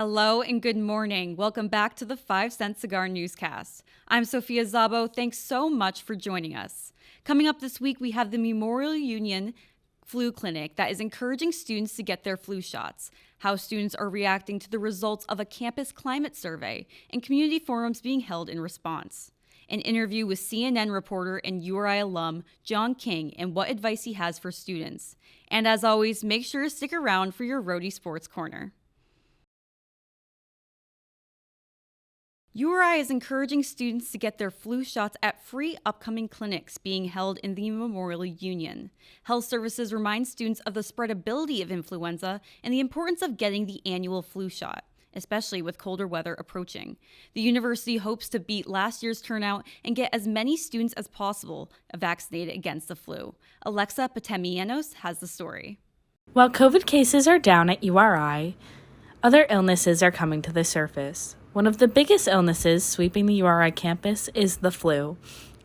Hello and good morning. Welcome back to the 5 Cent Cigar Newscast. I'm Sophia Szabo. Thanks so much for joining us. Coming up this week, we have the Memorial Union Flu Clinic that is encouraging students to get their flu shots, how students are reacting to the results of a campus climate survey, and community forums being held in response. An interview with CNN reporter and URI alum John King and what advice he has for students. And as always, make sure to stick around for your Rhody Sports Corner. URI is encouraging students to get their flu shots at free upcoming clinics being held in the Memorial Union. Health Services reminds students of the spreadability of influenza and the importance of getting the annual flu shot, especially with colder weather approaching. The university hopes to beat last year's turnout and get as many students as possible vaccinated against the flu. Alexa Potomianos has the story. While COVID cases are down at URI, other illnesses are coming to the surface. One of the biggest illnesses sweeping the URI campus is the flu.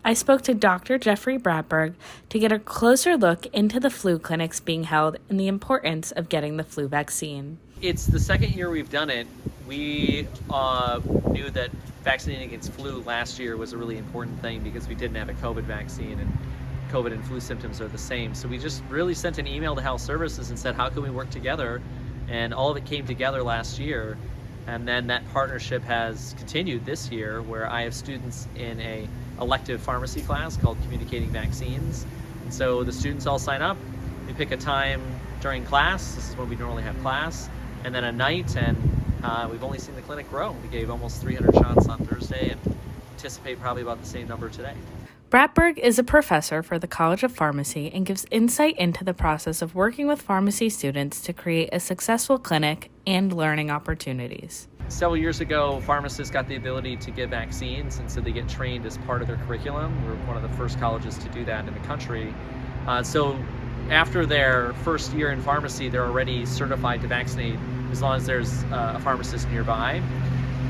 I spoke to Dr. Jeffrey Bradberg to get a closer look into the flu clinics being held and the importance of getting the flu vaccine. It's the second year we've done it. We knew that vaccinating against flu last year was a really important thing because we didn't have a COVID vaccine, and COVID and flu symptoms are the same. So we just really sent an email to Health Services and said, how can we work together? And all of it came together last year. And then that partnership has continued this year, where I have students in a elective pharmacy class called Communicating Vaccines. And so the students all sign up. We pick a time during class. This is when we normally have class. And then a night, and we've only seen the clinic grow. We gave almost 300 shots on Thursday and anticipate probably about the same number today. Bradberg is a professor for the College of Pharmacy and gives insight into the process of working with pharmacy students to create a successful clinic and learning opportunities. Several years ago, pharmacists got the ability to give vaccines, and so they get trained as part of their curriculum. We're one of the first colleges to do that in the country. So after their first year in pharmacy, they're already certified to vaccinate as long as there's a pharmacist nearby.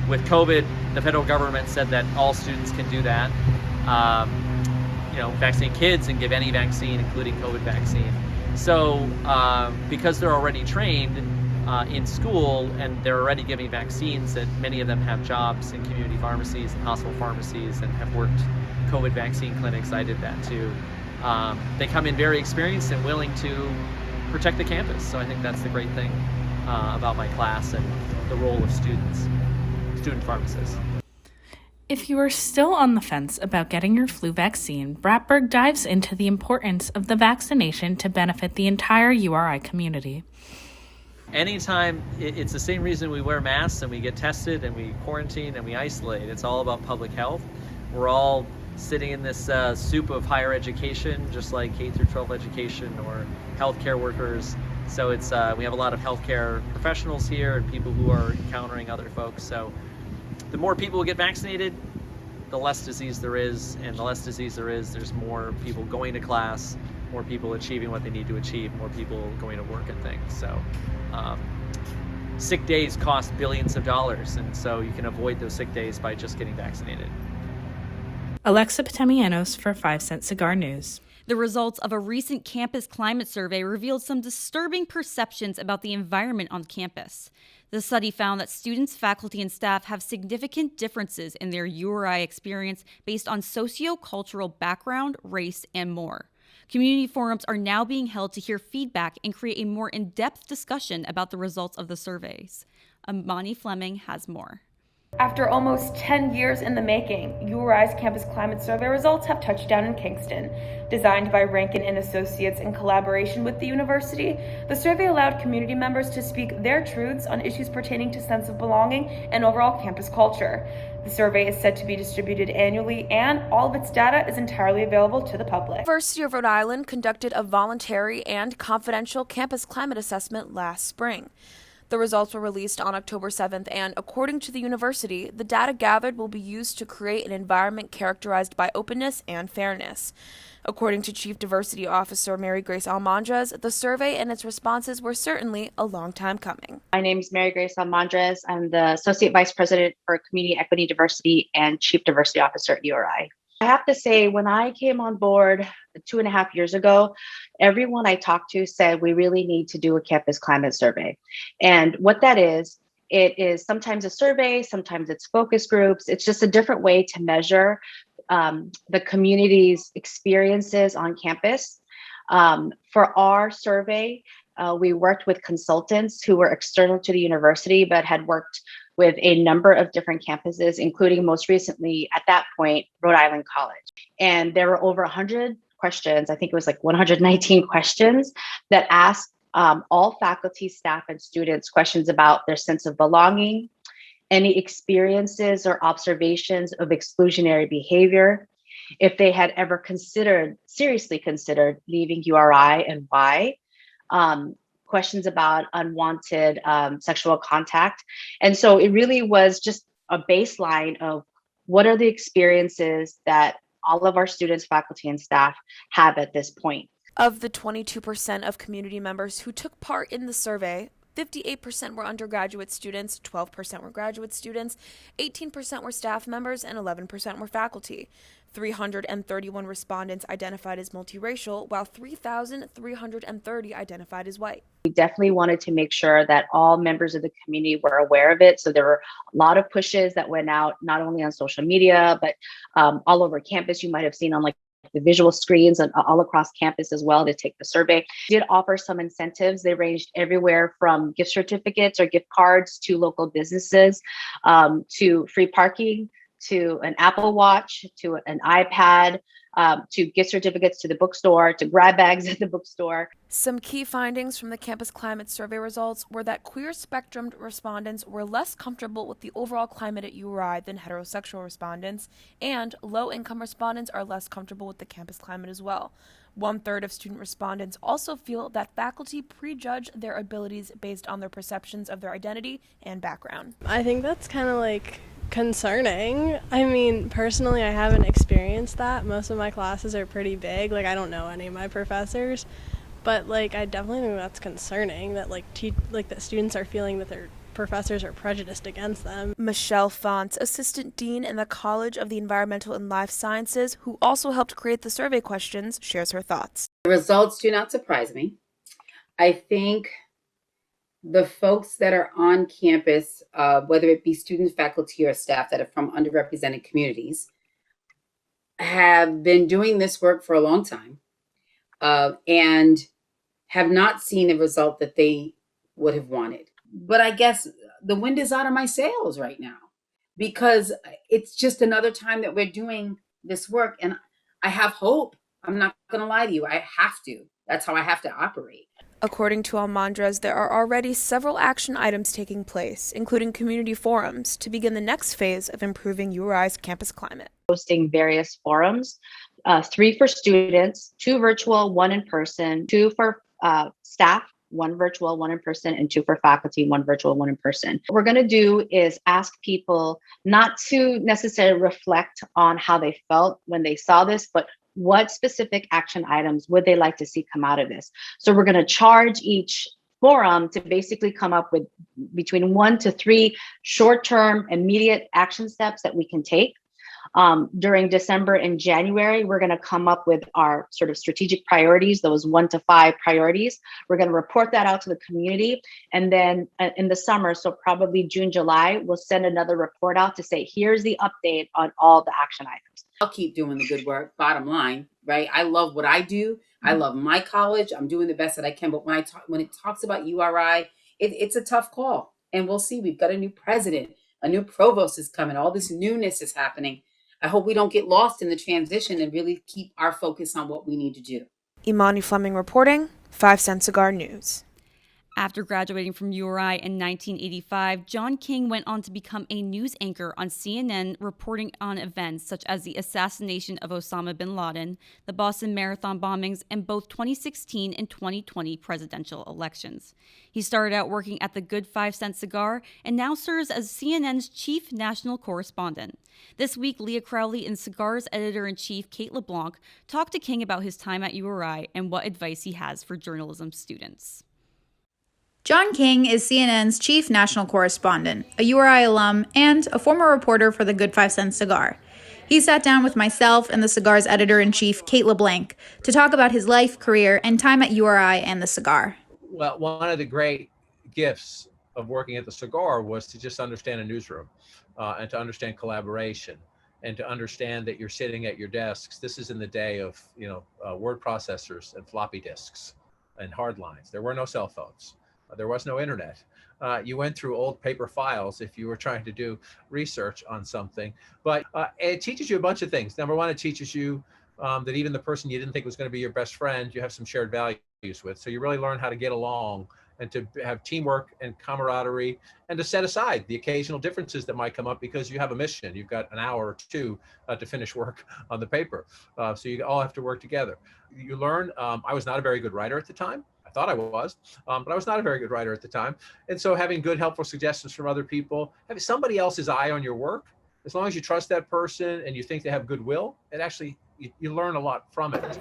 With COVID, the federal government said that all students can do that. Vaccinate kids and give any vaccine, including COVID vaccine. So because they're already trained in school and they're already giving vaccines, that many of them have jobs in community pharmacies and hospital pharmacies and have worked COVID vaccine clinics. I did that too. They come in very experienced and willing to protect the campus. So I think that's the great thing about my class and the role of student pharmacists. If you are still on the fence about getting your flu vaccine, Bradberg dives into the importance of the vaccination to benefit the entire URI community. Anytime, it's the same reason we wear masks and we get tested and we quarantine and we isolate. It's all about public health. We're all sitting in this soup of higher education, just like K through 12 education or healthcare workers. So it's we have a lot of healthcare professionals here and people who are encountering other folks. So the more people who get vaccinated, the less disease there is, and the less disease there is, there's more people going to class, more people achieving what they need to achieve, more people going to work and things. So sick days cost billions of dollars, and so you can avoid those sick days by just getting vaccinated. Alexa Potomianos for 5 Cent Cigar News. The results of a recent campus climate survey revealed some disturbing perceptions about the environment on campus. The study found that students, faculty, and staff have significant differences in their URI experience based on socio-cultural background, race, and more. Community forums are now being held to hear feedback and create a more in-depth discussion about the results of the surveys. Imani Fleming has more. After almost 10 years in the making, URI's campus climate survey results have touched down in Kingston. Designed by Rankin and Associates in collaboration with the university, the survey allowed community members to speak their truths on issues pertaining to sense of belonging and overall campus culture. The survey is set to be distributed annually, and all of its data is entirely available to the public. The University of Rhode Island conducted a voluntary and confidential campus climate assessment last spring. The results were released on October 7th, and according to the university, the data gathered will be used to create an environment characterized by openness and fairness. According to Chief Diversity Officer Mary Grace Almondrez, the survey and its responses were certainly a long time coming. My name is Mary Grace Almondrez. I'm the Associate Vice President for Community Equity Diversity and Chief Diversity Officer at URI. I have to say, when I came on board 2.5 years ago, everyone I talked to said we really need to do a campus climate survey. And what that is It is sometimes a survey, sometimes it's focus groups. It's just a different way to measure the community's experiences on campus. For our survey, we worked with consultants who were external to the university, but had worked with a number of different campuses, including most recently at that point, Rhode Island College. And there were over 100 questions. I think it was like 119 questions that asked all faculty, staff, and students questions about their sense of belonging, any experiences or observations of exclusionary behavior, if they had ever seriously considered leaving URI and why, questions about unwanted sexual contact. And so it really was just a baseline of what are the experiences that all of our students, faculty, and staff have at this point. Of the 22% of community members who took part in the survey, 58% were undergraduate students, 12% were graduate students, 18% were staff members, and 11% were faculty. 331 respondents identified as multiracial, while 3,330 identified as white. We definitely wanted to make sure that all members of the community were aware of it. So there were a lot of pushes that went out, not only on social media, but all over campus. You might have seen on like the visual screens and all across campus as well to take the survey. We did offer some incentives. They ranged everywhere from gift certificates or gift cards to local businesses, to free parking, to an Apple Watch, to an iPad, to gift certificates to the bookstore, to grab bags at the bookstore. Some key findings from the Campus Climate Survey results were that queer spectrum respondents were less comfortable with the overall climate at URI than heterosexual respondents, and low-income respondents are less comfortable with the campus climate as well. 1/3 of student respondents also feel that faculty prejudge their abilities based on their perceptions of their identity and background. I think that's kind of like concerning. I mean, personally, I haven't experienced that. Most of my classes are pretty big. Like, I don't know any of my professors, but like, I definitely think that's concerning that that students are feeling that their professors are prejudiced against them. Michelle Fonts, assistant dean in the College of the Environmental and Life Sciences, who also helped create the survey questions, shares her thoughts. The results do not surprise me. I think the folks that are on campus, whether it be students, faculty, or staff that are from underrepresented communities, have been doing this work for a long time and have not seen the result that they would have wanted. But I guess the wind is out of my sails right now because it's just another time that we're doing this work. And I have hope. I'm not going to lie to you. I have to. That's how I have to operate. According to Almondras, there are already several action items taking place, including community forums, to begin the next phase of improving URI's campus climate. Hosting various forums, 3 for students, 2 virtual, 1 in person, 2 for staff, 1 virtual, 1 in person, and 2 for faculty, 1 virtual, 1 in person. What we're going to do is ask people not to necessarily reflect on how they felt when they saw this, but what specific action items would they like to see come out of this? So we're going to charge each forum to basically come up with between 1 to 3 short-term immediate action steps that we can take. During December and January, we're going to come up with our sort of strategic priorities, those 1 to 5 priorities. We're going to report that out to the community. And then in the summer, so probably June, July, we'll send another report out to say, here's the update on all the action items. I'll keep doing the good work, bottom line, right? I love what I do. I love my college. I'm doing the best that I can. But when it talks about URI, it's a tough call. And we'll see. We've got a new president, a new provost is coming. All this newness is happening. I hope we don't get lost in the transition and really keep our focus on what we need to do. Imani Fleming reporting, 5 Cent Cigar News. After graduating from URI in 1985, John King went on to become a news anchor on CNN, reporting on events such as the assassination of Osama bin Laden, the Boston Marathon bombings, and both 2016 and 2020 presidential elections. He started out working at the Good 5 Cent Cigar and now serves as CNN's chief national correspondent. This week, Leah Crowley and Cigar's editor-in-chief Kate LeBlanc talked to King about his time at URI and what advice he has for journalism students. John King is CNN's chief national correspondent, a URI alum, and a former reporter for the Good 5 Cent Cigar. He sat down with myself and the Cigar's editor-in-chief, Kate LeBlanc, to talk about his life, career, and time at URI and the Cigar. Well, one of the great gifts of working at the Cigar was to just understand a newsroom and to understand collaboration and to understand that you're sitting at your desks. This is in the day of, word processors and floppy disks and hard lines. There were no cell phones. There was no internet. You went through old paper files if you were trying to do research on something. But it teaches you a bunch of things. Number one, it teaches you that even the person you didn't think was going to be your best friend, you have some shared values with. So you really learn how to get along and to have teamwork and camaraderie and to set aside the occasional differences that might come up because you have a mission. You've got an hour or two to finish work on the paper. So you all have to work together. You learn, I was not a very good writer at the time. I thought I was, but I was not a very good writer at the time. And so having good, helpful suggestions from other people, having somebody else's eye on your work, as long as you trust that person and you think they have goodwill, it actually, you learn a lot from it.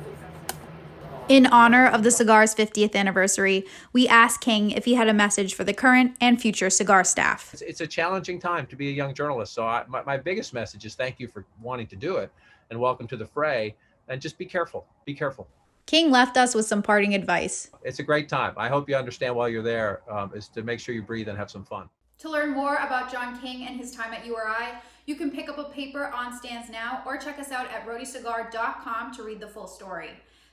In honor of the Cigar's 50th anniversary, we asked King if he had a message for the current and future Cigar staff. It's a challenging time to be a young journalist. So my biggest message is thank you for wanting to do it and welcome to the fray, and just be careful. Be careful. King left us with some parting advice. It's a great time. I hope you understand while you're there is to make sure you breathe and have some fun. To learn more about John King and his time at URI, you can pick up a paper on stands now or check us out at rhodycigar.com to read the full story.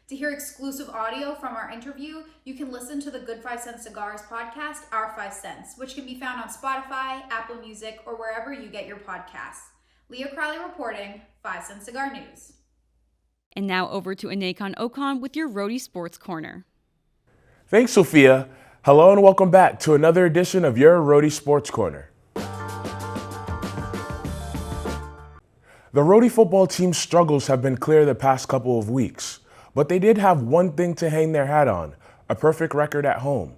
To hear exclusive audio from our interview, you can listen to the Good 5 Cent Cigars podcast, Our 5 Cents, which can be found on Spotify, Apple Music, or wherever you get your podcasts. Leah Crowley reporting, 5 Cent Cigar News. And now over to Aniekan Okon with your Rhody Sports Corner. Thanks, Sophia. Hello and welcome back to another edition of your Rhody Sports Corner. The Rhody football team's struggles have been clear the past couple of weeks. But they did have one thing to hang their hat on, a perfect record at home.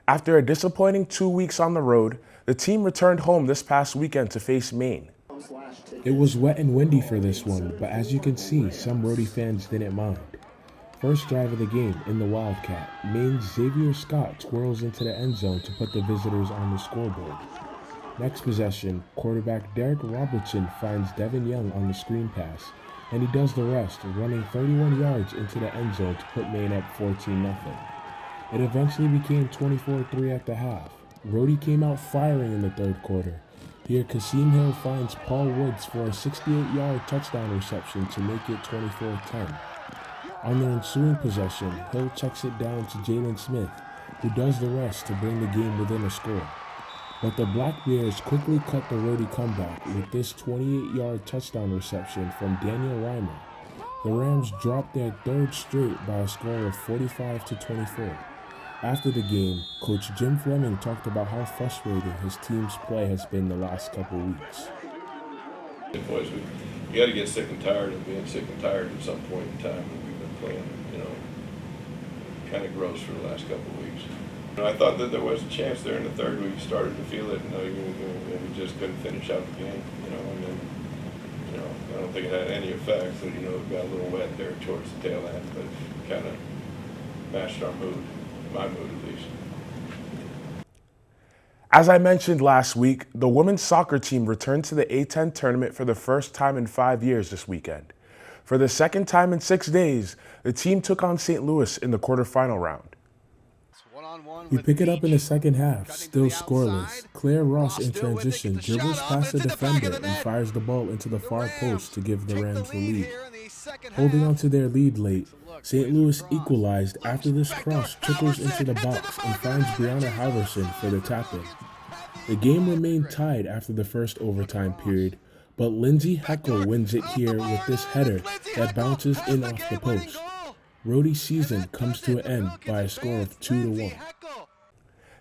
After a disappointing 2 weeks on the road, the team returned home this past weekend to face Maine. It was wet and windy for this one, but as you can see, some Rhody fans didn't mind. First drive of the game in the Wildcat, Maine's Xavier Scott twirls into the end zone to put the visitors on the scoreboard. Next possession, quarterback Derek Robertson finds Devin Young on the screen pass, and he does the rest, running 31 yards into the end zone to put Maine up 14-0. It eventually became 24-3 at the half. Rhody came out firing in the third quarter. Here, Kasim Hill finds Paul Woods for a 68-yard touchdown reception to make it 24-10. On the ensuing possession, Hill checks it down to Jalen Smith, who does the rest to bring the game within a score. But the Black Bears quickly cut the Rhody comeback with this 28-yard touchdown reception from Daniel Reimer. The Rams dropped their third straight by a score of 45-24. After the game, Coach Jim Fleming talked about how frustrating his team's play has been the last couple weeks. Boys, you got to get sick and tired of being sick and tired at some point in time. We've been playing, kind of gross for the last couple of weeks. I thought that there was a chance there in the third. We started to feel it, and we just couldn't finish out the game. And then, I don't think it had any effect. But it got a little wet there towards the tail end, but kind of matched our mood, my mood at least. As I mentioned last week, the women's soccer team returned to the A10 tournament for the first time in 5 years this weekend. For the second time in 6 days, the team took on St. Louis in the quarterfinal round. We pick it up in the second half, still scoreless. Claire Ross in transition dribbles past the defender and fires the ball into the far post to give the Rams the lead. Holding on to their lead late, St. Louis equalized after this cross trickles into the box and finds Brianna Halverson for the tap-in. The game remained tied after the first overtime period, but Lindsay Heckel wins it here with this header that bounces in off the post. Rhody's season comes to an end by a score of 2-1.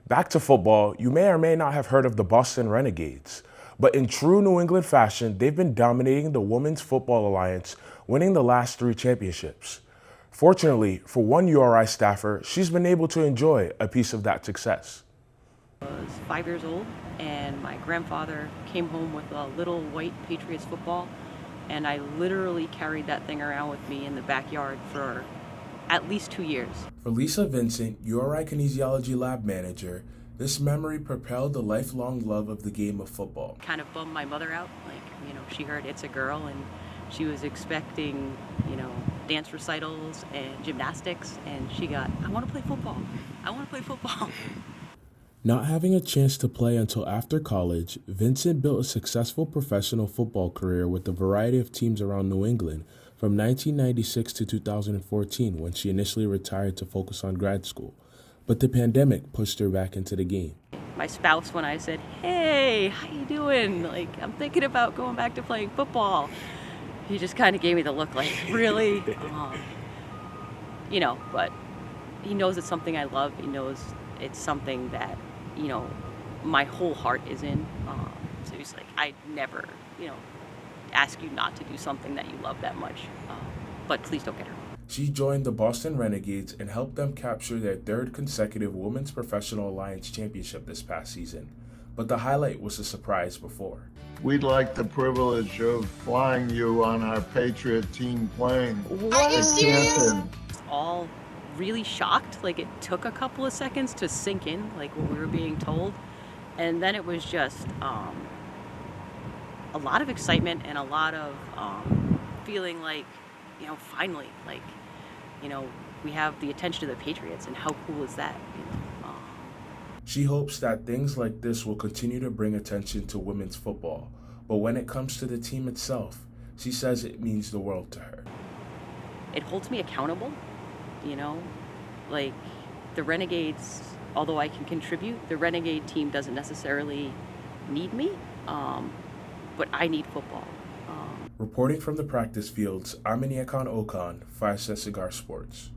Back to football, you may or may not have heard of the Boston Renegades, but in true New England fashion, they've been dominating the Women's Football Alliance, winning the last 3 championships. Fortunately, for one URI staffer, she's been able to enjoy a piece of that success. I was 5 years old, and my grandfather came home with a little white Patriots football, and I literally carried that thing around with me in the backyard for at least 2 years. For Lisa Vincent, URI Kinesiology Lab Manager, this memory propelled the lifelong love of the game of football. Kind of bummed my mother out. She heard it's a girl, and she was expecting, dance recitals and gymnastics, and she got, I want to play football. I want to play football. Not having a chance to play until after college, Vincent built a successful professional football career with a variety of teams around New England from 1996 to 2014 when she initially retired to focus on grad school. But the pandemic pushed her back into the game. My spouse, when I said, "Hey, how you doing? Like, I'm thinking about going back to playing football," he just kind of gave me the look like, "Really?" But he knows it's something I love. He knows it's something that, my whole heart is in. So he's like, "I never, ask you not to do something that you love that much. But please don't get hurt." She joined the Boston Renegades and helped them capture their third consecutive Women's Professional Alliance Championship this past season. But the highlight was a surprise before. We'd like the privilege of flying you on our Patriot team plane. Are you serious? All really shocked. Like, it took a couple of seconds to sink in, like what we were being told. And then it was just a lot of excitement and a lot of feeling like, finally, like, we have the attention of the Patriots, and how cool is that? She hopes that things like this will continue to bring attention to women's football. But when it comes to the team itself, she says it means the world to her. It holds me accountable, like the Renegades, although I can contribute, the Renegade team doesn't necessarily need me, but I need football. Reporting from the practice fields, I'm Aniakon Okon, 5 Cent Cigar Sports.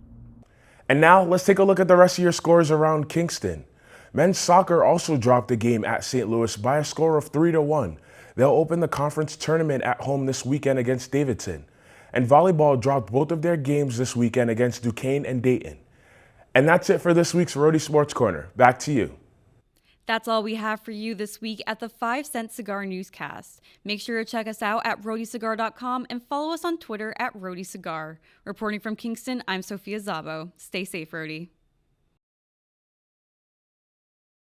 And now let's take a look at the rest of your scores around Kingston. Men's soccer also dropped a game at St. Louis by a score of 3-1. They'll open the conference tournament at home this weekend against Davidson. And volleyball dropped both of their games this weekend against Duquesne and Dayton. And that's it for this week's Rhody Sports Corner. Back to you. That's all we have for you this week at the 5 Cent Cigar Newscast. Make sure to check us out at rhodycigar.com and follow us on Twitter at Rhody Cigar. Reporting from Kingston, I'm Sophia Szabo. Stay safe, Rhody.